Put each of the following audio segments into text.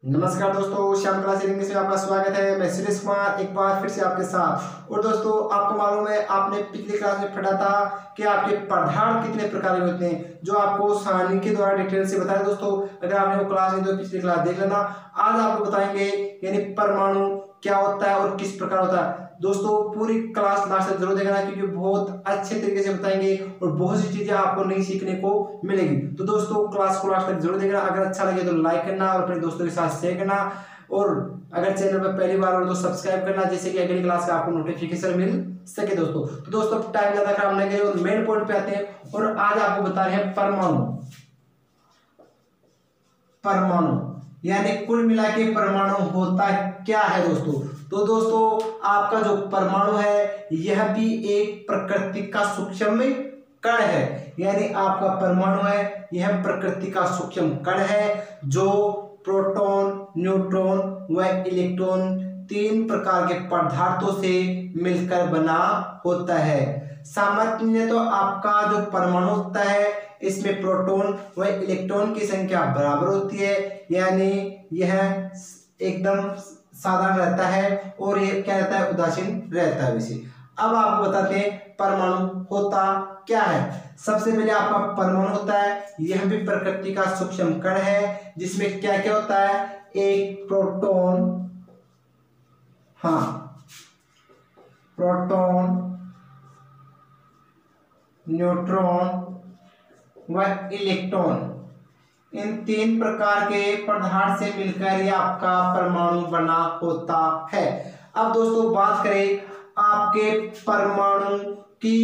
नमस्कार दोस्तों, Shyam class English में आपका स्वागत है। मैं सुरेश कुमार एक बार फिर से आपके साथ। और दोस्तों, आपको मालूम है, आपने पिछली क्लास में पढ़ा था कि आपके पदार्थ कितने प्रकार के होते हैं, जो आपको सारणी के द्वारा डिटेल से बताया। दोस्तों, अगर आपने वो क्लास नहीं तो पिछली क्लास देख लेना। आज आपको बताएंगे यानी परमाणु क्या होता है और किस प्रकार होता है। दोस्तों, पूरी क्लास लास्ट तक जरूर देखना, क्योंकि बहुत अच्छे तरीके से बताएंगे और बहुत सी चीजें आपको नई सीखने को मिलेगी। तो दोस्तों, क्लास को लास्ट तक जरूर देखना। अगर अच्छा लगे तो लाइक करना और अपने दोस्तों के साथ शेयर करना, और अगर चैनल पर पहली बार हो तो सब्सक्राइब करना, जिससे कि अगली क्लास का आपको नोटिफिकेशन मिल सके। दोस्तों टाइम ज्यादा खराब नहीं करें और मेन पॉइंट पे आते हैं। और आज आपको बता रहे हैं परमाणु यानी कुल मिला के परमाणु होता क्या है। दोस्तों आपका जो परमाणु है यह भी एक प्रकृति का सूक्ष्म कण है। यानी आपका परमाणु है यह प्रकृति का सूक्ष्म कण है, जो प्रोटॉन, न्यूट्रॉन व इलेक्ट्रॉन तीन प्रकार के पदार्थों से मिलकर बना होता है। सामान्य तो आपका जो परमाणु होता है इसमें प्रोटॉन व इलेक्ट्रॉन की संख्या बराबर होती है, यानी यह एकदम साधारण रहता है और ये क्या रहता है, उदासीन रहता है वैसे। अब आपको बताते हैं परमाणु होता क्या है। सबसे पहले आपका परमाणु होता है यह भी प्रकृति का सूक्ष्म कण है, जिसमें क्या क्या होता है, एक प्रोटॉन, प्रोटॉन, न्यूट्रॉन व इलेक्ट्रॉन, इन तीन प्रकार के पदार्थ से मिलकर ये आपका परमाणु बना होता है। अब दोस्तों बात करें आपके परमाणु की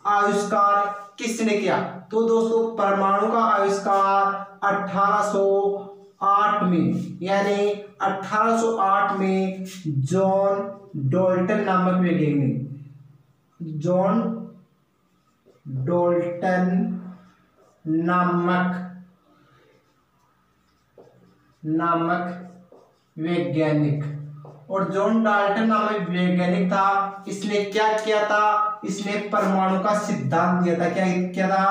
आविष्कार किसने किया। तो दोस्तों परमाणु का आविष्कार 1808 में, यानी 1808 में जॉन डॉल्टन नामक वैज्ञानिक, जॉन डॉल्टन नामक वैज्ञानिक, और जॉन डाल्टन नामक वैज्ञानिक था। इसने क्या किया था, इसने परमाणु का सिद्धांत दिया था। क्या किया था,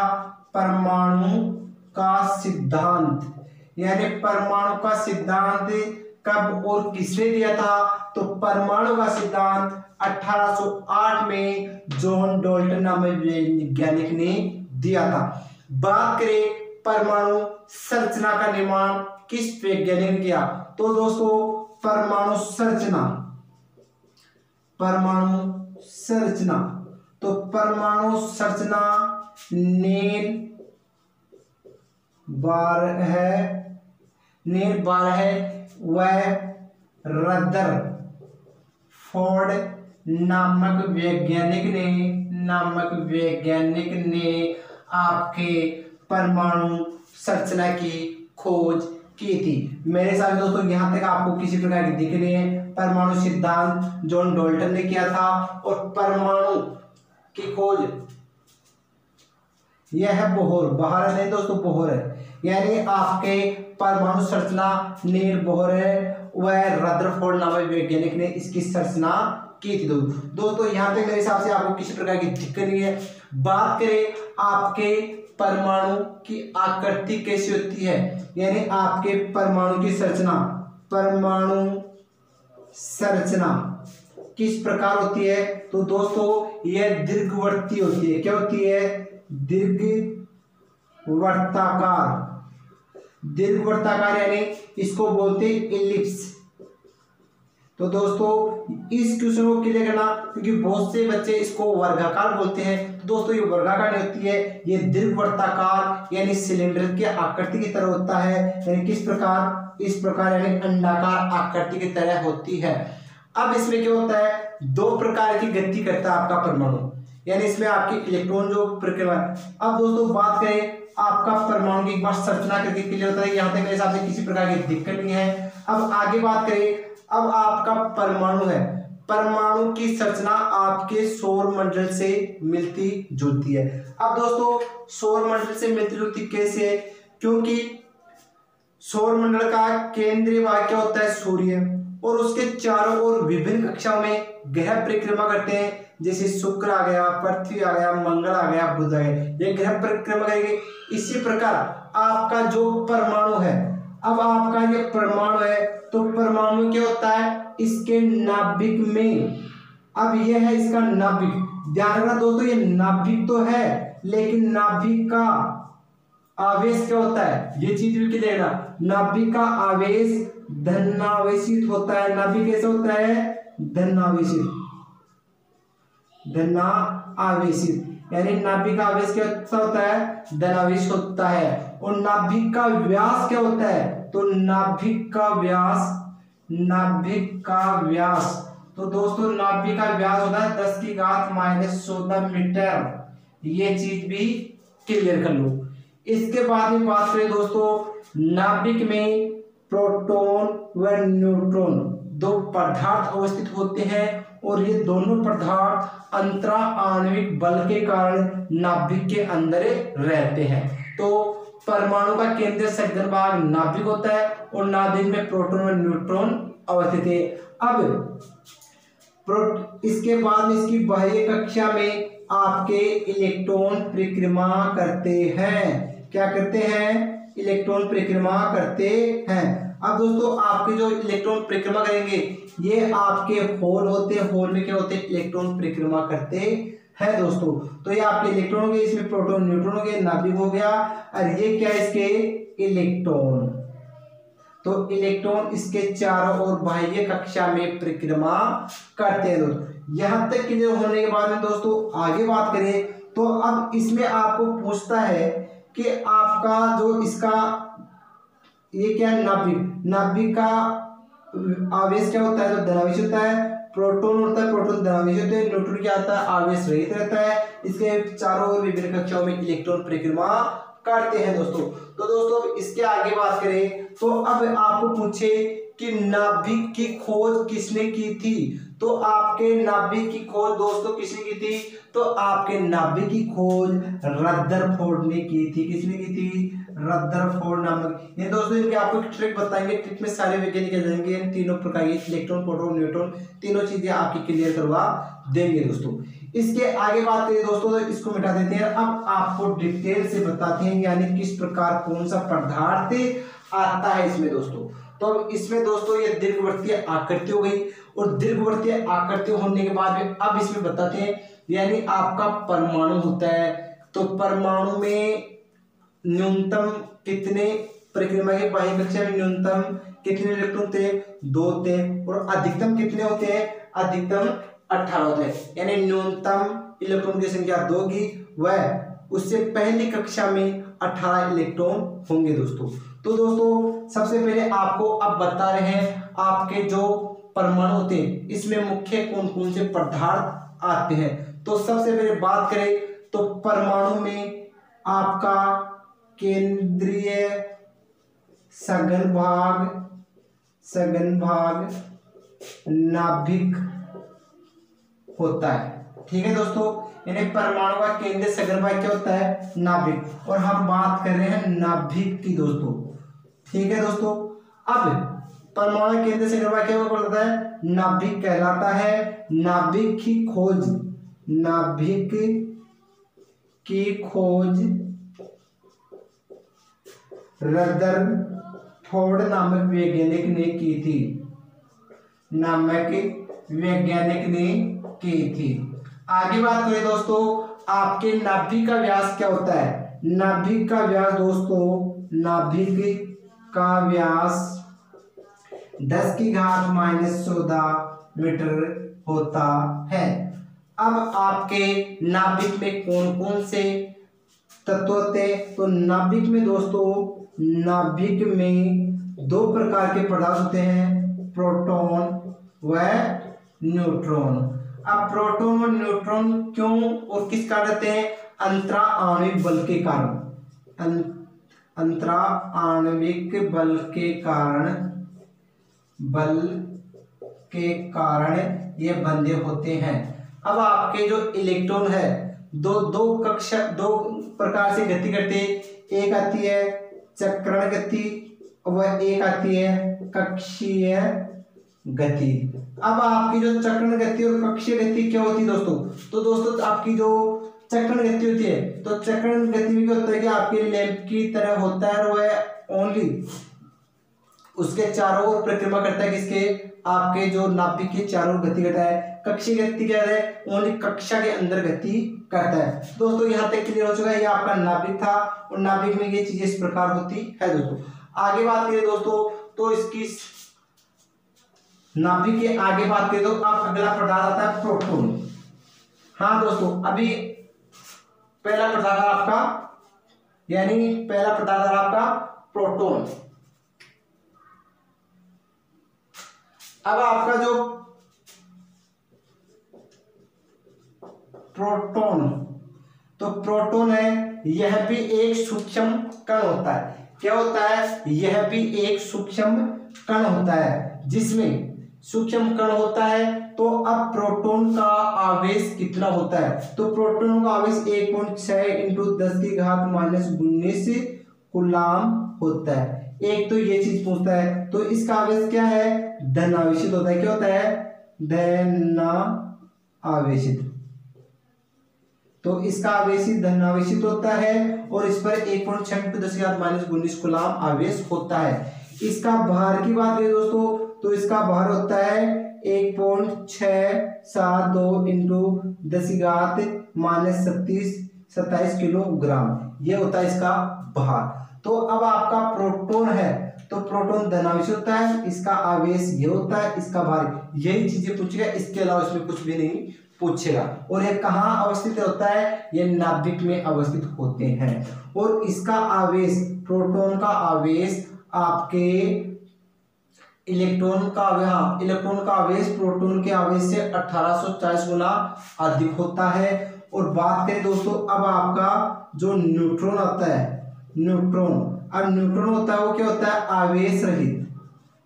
परमाणु का सिद्धांत। यानी परमाणु का सिद्धांत कब और किसने दिया था, तो परमाणु का सिद्धांत 1808 में जॉन डॉल्टन नामक वैज्ञानिक ने दिया था। बात करें परमाणु संरचना का निर्माण किस वैज्ञानिक ने किया। तो दोस्तों परमाणु संरचना, तो परमाणु संरचना नील बारह व रदरफोर्ड नामक वैज्ञानिक ने आपके परमाणु संरचना की खोज की थी। मेरे साथ दोस्तों यहाँ तक आपको किसी प्रकार की दिख रही है। परमाणु सिद्धांत जॉन डॉल्टन ने किया था और परमाणु की खोज यह बोहर नहीं दोस्तों, बोहर है। यानी आपके परमाणु संरचना नील बोहर है, वह रदरफोर्ड नामक वैज्ञानिक ने इसकी संरचना की थी। दोस्तों यहाँ तक मेरे हिसाब से आपको किसी प्रकार की दिक्कत नहीं है। बात करें आपके परमाणु की आकृति कैसी होती है, यानी आपके परमाणु की संरचना, परमाणु संरचना किस प्रकार होती है। तो दोस्तों यह दीर्घवृत्तीय होती है। क्या होती है, दीर्घवृत्ताकार, यानी इसको बोलते हैं एलिप्स। तो दोस्तों इस क्वेश्चन को क्लियर करना, क्योंकि बहुत से बच्चे इसको वर्गाकार बोलते हैं। तो दोस्तों ये वर्गाकार नहीं होती है, ये दीर्घवृत्ताकार यानी सिलेंडर की आकृति की तरह होता है। यानी किस प्रकार, इस प्रकार, यानी अंडाकार आकृति की तरह होती है। अब इसमें क्या होता है, दो प्रकार की गति करता है आपका परमाणु, यानी इसमें आपकी इलेक्ट्रॉन जो प्रक्रिया। अब दोस्तों बात करें आपका परमाणु की एक बार संरचना करके क्लियर होता है। यहाँ तक मेरे हिसाब से किसी प्रकार की दिक्कत नहीं है। अब आगे बात करें, अब आपका परमाणु है, परमाणु की संरचना आपके सौर मंडल से मिलती जुलती है। अब दोस्तों सौर मंडल से मिलती जुलती कैसे, क्योंकि सौर मंडल का केंद्रीय भाग क्या होता है, सूर्य, और उसके चारों ओर विभिन्न कक्षाओं में ग्रह परिक्रमा करते हैं। जैसे शुक्र आ गया, पृथ्वी आ गया, मंगल आ गया, बुध आ गया, ये ग्रह परिक्रमा करेंगे। इसी प्रकार आपका जो परमाणु है, अब आपका ये परमाणु है, तो परमाणु क्या होता है इसके नाभिक में। अब ये है इसका नाभिक, ध्यान रखना दोस्तों ये नाभिक तो है, लेकिन नाभिक का आवेश क्या होता है, ये चीज भी क्लियर है। नाभिक का आवेश धनावेशित होता है। नाभिक कैसे होता है, धनावेशित, धनावेशित, यानी नाभिक का आवेश क्या होता है, धनावेश होता है। और नाभिक का व्यास क्या होता है, तो नाभिक का व्यास, तो दोस्तों नाभिक का व्यास होता है 10⁻⁻14 मीटर। ये चीज भी क्लियर कर लो। इसके बाद में बात करें दोस्तों, नाभिक में प्रोटॉन व न्यूट्रॉन दो पदार्थ अवस्थित होते हैं, और ये दोनों पदार्थ अंतरा आणविक बल के कारण नाभिक के अंदर रहते हैं। तो परमाणु का केंद्रीय सघन भाग नाभिक होता है, और नाभिक में प्रोटॉन और न्यूट्रॉन अवस्थित है। अब इसके बाद में इसकी बाह्य कक्षा में आपके इलेक्ट्रॉन परिक्रमा करते हैं। क्या करते हैं, इलेक्ट्रॉन परिक्रमा करते हैं। अब दोस्तों आपके जो इलेक्ट्रॉन परिक्रमा करेंगे, ये आपके होल होते हैं, होल में क्या होते हैं, इलेक्ट्रॉन परिक्रमा करते हैं दोस्तों। तो ये आपके इलेक्ट्रॉन हो गए, इसमें प्रोटॉन न्यूट्रॉन हो गए, नाभिक हो गया, और ये क्या है इसके इलेक्ट्रॉन। तो इलेक्ट्रॉन इसके चारों ओर बाह्य कक्षा में परिक्रमा करते हैं दोस्तों। यहां तक क्लियर होने के बाद में दोस्तों आगे बात करें, तो अब इसमें आपको पूछता है कि आपका जो इसका ये क्या है, नाभिक का आवेश क्या होता है, तो धनावेश होता है। प्रोटॉन होता है, प्रोटॉन धनावेश होते हैं। न्यूट्रॉन क्या आता है, आवेश रहित रहता है। इसके चारों ओर विभिन्न कक्षाओं में इलेक्ट्रॉन परिक्रमा करते हैं दोस्तों। तो दोस्तों इसके आगे बात करें, तो अब आपको पूछे कि नाभिक की खोज किसने की थी, तो आपके नाभिक की खोज दोस्तों किसने की थी, तो आपके नाभिक की खोज रदरफोर्ड ने की थी। किसने की थी, रदरफोर्ड नामक। ये दोस्तों इनके आपको एक ट्रिक बताएंगे, ट्रिक में सारे वैज्ञानिक जाएंगे, तीनों प्रकार के इलेक्ट्रॉन, प्रोटॉन, न्यूट्रॉन, तीनों चीजें आपकी क्लियर करवा देंगे दोस्तों। इसके आगे बात करें दोस्तों, तो इसको मिटा देते हैं। अब आपको डिटेल से बताते हैं, यानी किस प्रकार कौन सा पदार्थ आता है इसमें दोस्तों। तो इसमें दोस्तों ये दीर्घवृत्तीय आकृति हो गई, और दीर्घवृत्तीय आकृति होने के बाद में अब इसमें बताते हैं, यानी आपका परमाणु होता है, तो परमाणु में न्यूनतम कितने परिक्रमा के बाह्य कक्षा में न्यूनतम कितने इलेक्ट्रॉन थे, 2 थे, और अधिकतम कितने होते हैं, अधिकतम 18 होते हैं। यानी न्यूनतम इलेक्ट्रॉन की संख्या 2 की, वह उससे पहली कक्षा में 18 इलेक्ट्रॉन होंगे दोस्तों। तो दोस्तों सबसे पहले आपको अब बता रहे हैं आपके जो परमाणु होते हैं, इसमें मुख्य कौन कौन से पदार्थ आते हैं। तो सबसे पहले बात करें तो परमाणु में आपका केंद्रीय सघन भाग नाभिक होता है। ठीक है दोस्तों, यानी परमाणु का केंद्रीय सघन भाग क्या होता है, नाभिक। और हम बात कर रहे हैं नाभिक की दोस्तों। ठीक है दोस्तों, अब परमाणु केंद्रीय सघन भाग क्या कहलाता है, नाभिक कहलाता है। नाभिक की खोज रदरफोर्ड नामक वैज्ञानिक ने की थी। आगे बात करें दोस्तों, आपके नाभिक का व्यास क्या होता है। नाभिक का व्यास दोस्तों, नाभिक का व्यास 10⁻14 मीटर होता है। अब आपके नाभिक में कौन कौन से तत्व होते हैं, तो नाभिक में दोस्तों, नाभिक में 2 प्रकार के पदार्थ होते हैं, प्रोटॉन व न्यूट्रॉन। अब प्रोटॉन और न्यूट्रॉन क्यों और किस कारण रहते हैं, अंतरा आणविक बल के कारण। अंतरा आणविक बल के कारण ये बंधे होते हैं। अब आपके जो इलेक्ट्रॉन है दो प्रकार से गति करते हैं। एक आती है चक्रण गति व एक आती है कक्षीय गति। अब आपकी जो चक्रण गति और कक्षीय गति क्या होती है दोस्तों, तो दोस्तों आपकी जो चक्रण गति होती है, तो चक्रण गति में क्या होता है कि आपके लैंप की तरह होता है, वह ओनली उसके चारों ओर परिक्रमा करता है, किसके, आपके जो नाभिक के चारों ओर गति करता है। कक्षीय गति क्या है, ओनली कक्षा के अंदर गति करता है। दोस्तों यहाँ तक क्लियर हो चुका है, ये आपका नाभिक था और नाभिक में ये चीजें इस प्रकार होती है। दोस्तों आगे बात करें दोस्तों, तो इसकी नाभिक के आगे बात करें तो अब अगला पदार्थ आता है प्रोटॉन। हाँ दोस्तों, अभी पहला पदार्थ आपका, यानी पहला पदार्थ आपका प्रोटॉन। अब आपका जो प्रोटॉन, तो प्रोटॉन है, यह भी एक सूक्ष्म कण होता है। क्या होता है, यह भी एक सूक्ष्म कण होता है, जिसमें सूक्ष्म कण होता है। तो अब प्रोटॉन का आवेश कितना होता है, तो प्रोटॉन का आवेश 1.6 इंटू 10 की घात -19 कूलाम होता है। एक तो ये चीज पूछता है, तो इसका आवेश क्या है, धन आवेशित होता है। क्या होता है, धन आवेशित। तो इसका आवेशित धन आवेशित होता है और इस पर 1.6 इंटू 10 की घात -19 कूलाम आवेश होता है। इसका भार की बात करें दोस्तों, तो इसका भार होता है 1.672 इंटू 10 की घात -27 किलोग्राम, ये होता है इसका भार। तो अब आपका प्रोटॉन है, तो प्रोटॉन धनावेशित होता है, इसका आवेश ये होता है, इसका भार, यही चीजें पूछेगा, इसके अलावा इसमें कुछ भी नहीं पूछेगा। और ये कहाँ अवस्थित होता है, ये नाभिक में अवस्थित होते हैं। और इसका आवेश, प्रोटॉन का आवेश आपके इलेक्ट्रॉन का, हाँ इलेक्ट्रॉन का आवेश प्रोटॉन के आवेश से 1840 गुना अधिक होता है। और बात करें दोस्तों, अब आपका जो न्यूट्रॉन आता है, न्यूट्रॉन, अब न्यूट्रॉन होता है वो क्या होता है, आवेश रहित,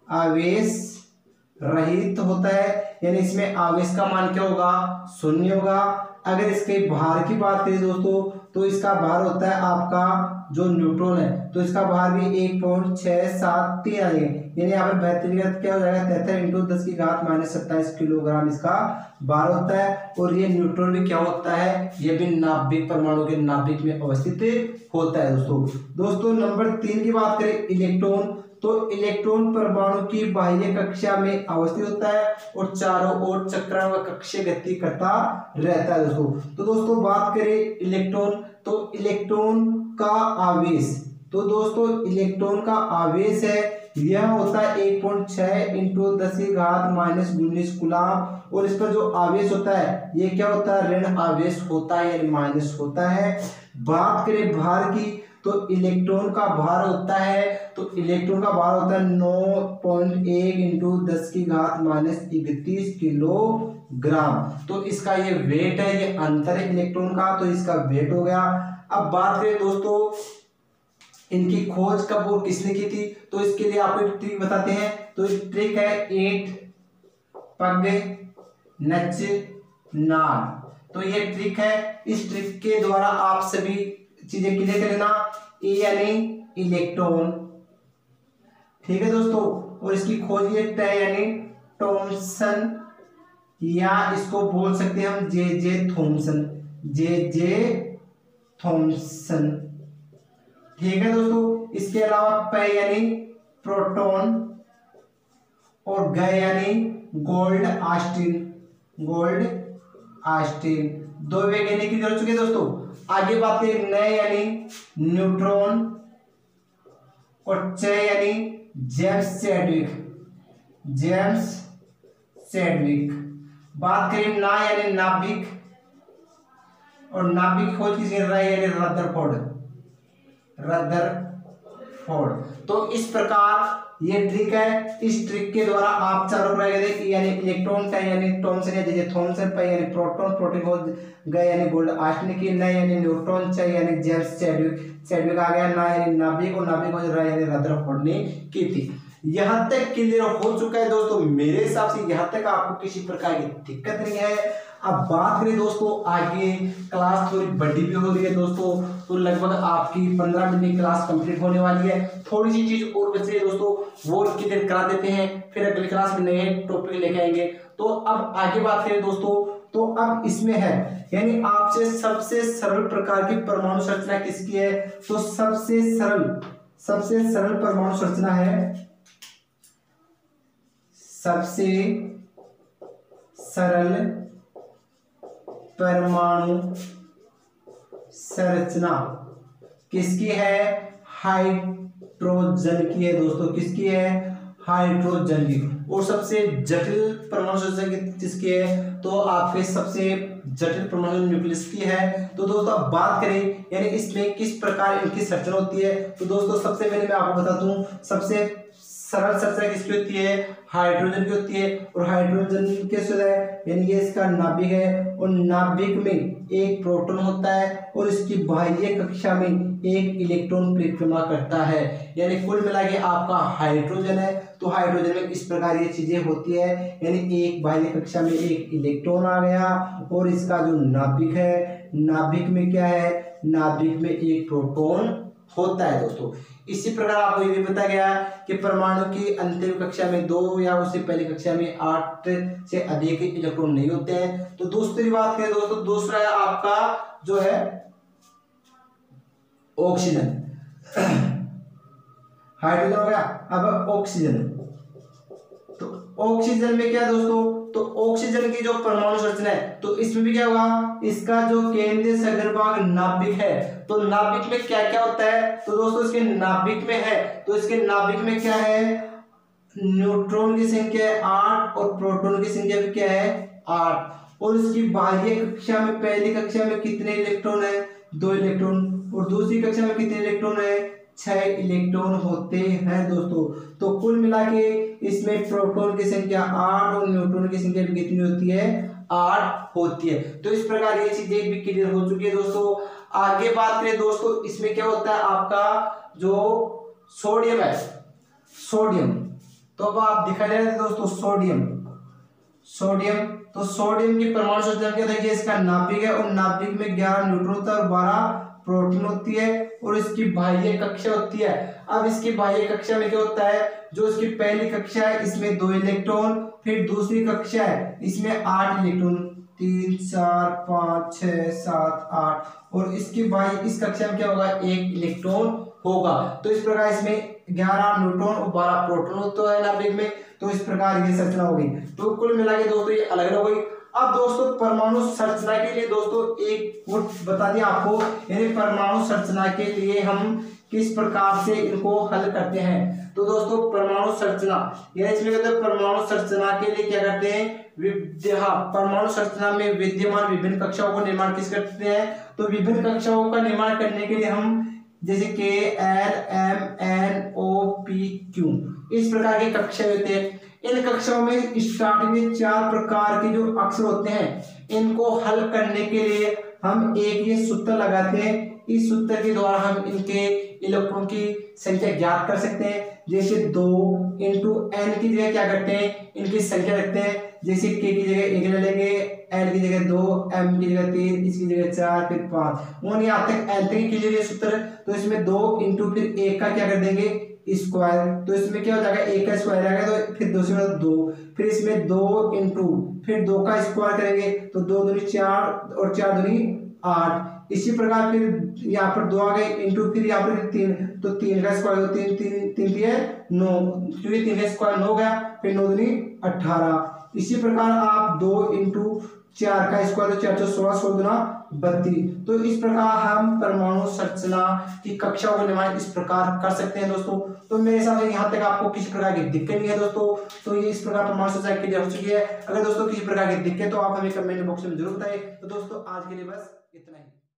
आवेश रहित होता है, यानी इसमें आवेश का मान क्या होगा, 0 होगा। अगर इसके भार की बात करें दोस्तों, तो इसका भार होता है आपका जो न्यूट्रॉन है, तो इसका भार भी 1.673 आ जाएगा, यानी यहाँ पर 72 क्या हो जाएगा, 73 इंटू 10 की घात -27 किलोग्राम इसका भार होता है। और ये न्यूट्रॉन भी क्या होता है, ये भी नाभिक, परमाणु के नाभिक में अवस्थित होता है। दोस्तों नंबर 3 की बात करें, इलेक्ट्रॉन, तो इलेक्ट्रॉन परमाणु की बाह्य कक्षा में अवस्थित होता है और चारों ओर चक्रण व कक्षीय गति करता रहता है। तो दोस्तों बात करें इलेक्ट्रॉन, तो इलेक्ट्रॉन का आवेश, तो दोस्तों इलेक्ट्रॉन का आवेश है, यह होता है 1.6 इंटू 10 की घात -19 कूलाम। और इस पर जो आवेश होता है ये क्या होता है, ऋण आवेश होता है, यानी माइनस होता है। बात करें भार की, तो इलेक्ट्रॉन का भार होता है, तो इलेक्ट्रॉन का भार होता है 9.1 इंटू 10 की घात -31 किलोग्राम। तो इसका ये वेट है, ये अंतर है इलेक्ट्रॉन का, तो इसका वेट हो गया। अब बात करें दोस्तों, इनकी खोज कब और किसने की थी, तो इसके लिए आपको एक ट्रिक बताते हैं। तो एक ट्रिक है 8 पग नच नार, तो ये ट्रिक है, इस ट्रिक के द्वारा आप सभी चीजें क्लियर कर लेना। ए यानी इलेक्ट्रॉन, ठीक है दोस्तों, और इसकी खोज ये यानी थॉमसन, या इसको बोल सकते हैं हम जे थॉमसन, जे थॉमसन, ठीक है दोस्तों। इसके अलावा पे यानी प्रोटॉन और ग यानी गोल्ड आस्टिन, दो वैज्ञानिक की जरूरत चुके दोस्तों। आगे बात करें, नए यानी न्यूट्रॉन और च यानी जेम्स चैडविक। बात करें ना यानी नाभिक, और नाभिक खोज किसने कराई, यानी रदरफोर्ड। तो इस प्रकार ये ट्रिक है, इस ट्रिक के द्वारा आप चारों प्रकार यानी इलेक्ट्रॉन का यानी थॉमसन या जे थॉमसन पे यानी प्रोटॉन हो गए, यानी गोल्ड आस्टिन की, ना यानी न्यूट्रॉन चाहिए यानी जेम्स चैडविक आ गया, ना यानी नाभिक, और नाभिक हो यानी रदरफोर्ड ने की थी। यहाँ तक क्लियर हो चुका है दोस्तों, मेरे हिसाब से यहाँ तक आपको किसी प्रकार की दिक्कत नहीं है। अब बात करें दोस्तों आगे, क्लास थोड़ी बड़ी भी हो रही है दोस्तों, तो लगभग आपकी 15 मिनट की क्लास कंप्लीट होने वाली है। थोड़ी सी चीज और बच रही है दोस्तों, वो क्लियर करा देते हैं, फिर अगली क्लास में नए टॉपिक लेके आएंगे। तो अब आगे बात करें दोस्तों, तो अब इसमें है यानी आपसे सबसे सरल प्रकार की परमाणु संरचना किसकी है, तो सबसे सरल परमाणु संरचना है सबसे सरल परमाणु संरचना किसकी है? हाइड्रोजन की है दोस्तों। किसकी है? हाइड्रोजन की। और सबसे जटिल परमाणु संरचना किसकी है? तो आपके सबसे जटिल परमाणु न्यूक्लियस की है। तो दोस्तों अब बात करें यानी इसमें किस प्रकार इनकी संरचना होती है, तो दोस्तों सबसे पहले मैं आपको बता दूं, सबसे सरल संरचना किसकी होती है? हाइड्रोजन की होती है। और हाइड्रोजन कैसे होता है? यानी ये इसका नाभिक है और नाभिक में एक प्रोटॉन होता है और इसकी बाह्य कक्षा में एक इलेक्ट्रॉन परिक्रमा करता है। यानी कुल मिला के आपका हाइड्रोजन है। तो हाइड्रोजन में इस प्रकार ये चीजें होती है, यानी एक बाह्य कक्षा में एक इलेक्ट्रॉन आ गया और इसका जो नाभिक है, नाभिक में क्या है? नाभिक में एक प्रोटॉन होता है दोस्तों। इसी प्रकार आपको ये भी बताया गया कि परमाणु की अंतिम कक्षा में 2 या उससे पहली कक्षा में 8 से अधिक इलेक्ट्रॉन नहीं होते हैं। तो दूसरी बात करें दोस्तों, दूसरा है आपका जो है ऑक्सीजन। हाइड्रोजन हो गया, अब ऑक्सीजन। तो ऑक्सीजन में क्या दोस्तों? तो ऑक्सीजन की जो परमाणु संरचना है, तो इसमें भी क्या होगा? इसका जो केंद्रीय सगर्भाग नाभिक है, तो नाभिक में क्या क्या होता है? तो दोस्तों इसके नाभिक में है, तो इसके नाभिक में क्या है? न्यूट्रॉन की संख्या है 8 और प्रोटॉन की संख्या भी क्या है? 8। और इसकी बाह्य कक्षा में, पहली कक्षा में कितने इलेक्ट्रॉन है? 2 इलेक्ट्रॉन। और दूसरी कक्षा में कितने इलेक्ट्रॉन है? 6 इलेक्ट्रॉन होते हैं दोस्तों। तो कुल मिला के इसमें प्रोटॉन की संख्या 8 और न्यूट्रॉन की संख्या भी कितनी होती है? 8 होती है। तो इस प्रकार ये चीजें भी क्लियर हो चुकी है दोस्तों। आगे बात करें दोस्तों, इसमें क्या होता है? आपका जो सोडियम है, सोडियम, तो अब आप दिखा रहे हैं दोस्तों सोडियम। सोडियम, तो सोडियम की परमाणु संरचना क्या देखिए, इसका नाभिक है और नाभिक में 11 न्यूट्रॉन होता है और 12 प्रोटॉन होती है और इसकी बाह्य कक्षा होती है। अब इसकी बाह्य कक्षा में क्या होता है? जो इसकी पहली कक्षा है इसमें 2 इलेक्ट्रॉन, फिर दूसरी कक्षा है इसमें 8 इलेक्ट्रॉन, 3 4 5 6 7 8 और इसकी बाह्य इस कक्षा में क्या होगा? 1 इलेक्ट्रॉन होगा। तो इस प्रकार इसमें 11 न्यूट्रॉन और 12 प्रोटॉन होता है नाभिक में। तो इस प्रकार ये संरचना होगी। तो कुल मिला के दोस्तों ये अलग अलग होगी। अब दोस्तों परमाणु संरचना के लिए दोस्तों एक वो बता दिया आपको, यानी परमाणु संरचना के लिए हम किस प्रकार से इनको हल करते हैं। तो दोस्तों परमाणु संरचना यानी इसमें कहते हैं परमाणु संरचना के लिए क्या करते हैं? परमाणु संरचना में विद्यमान विभिन्न कक्षाओं को निर्माण किस करते हैं? तो विभिन्न कक्षाओं का निर्माण करने के लिए हम जैसे K L M N O P Q इस प्रकार की कक्षाएं होते हैं। इन कक्षाओं में स्टार्टिंग में 4 प्रकार के जो अक्षर होते हैं, इनको हल करने के लिए हम एक ये सूत्र लगाते हैं। इस सूत्र के द्वारा हम इनके इलेक्ट्रॉन की संख्या ज्ञात कर सकते हैं। जैसे 2 इंटू n की जगह क्या करते हैं? इनकी संख्या रखते हैं। जैसे k की जगह 1 ले लेंगे, l की जगह 2, m की जगह 3, इसकी जगह 4, फिर 5, वो यहाँ तक n तक की जगह सूत्र। तो इसमें 2 इंटू फिर 1 का क्या कर देंगे? स्क्वायर। तो इसमें क्या हो जाएगा? 1 का स्क्वायर आएगा, तो फिर 2 से 2, फिर इसमें 2 इंटू फिर 2 का स्क्वायर करेंगे तो 2 दूनी 4 और 4 दूनी 8। इसी प्रकार फिर यहाँ पर 2 आ गए इंटू फिर यहाँ पर 3, तो 3 का स्क्वायर, 3 3 3 9, क्योंकि 3 का स्क्वायर 9 गया, फिर 9 दूनी 18। इसी प्रकार आप 2 इंटू 4 का स्क्वायर, तो 4 16, 16 दूना 32। तो इस प्रकार हम परमाणु संरचना की कक्षाओं का निर्माण इस प्रकार कर सकते हैं दोस्तों। तो मेरे हिसाब से यहाँ तक आपको किसी प्रकार की दिक्कत नहीं है दोस्तों। तो ये इस प्रकार परमाणु संरचना क्लियर हो चुकी है। अगर दोस्तों किसी प्रकार की दिक्कत तो आप हमें कमेंट बॉक्स में जरूर बताइए। तो दोस्तों आज के लिए बस इतना ही।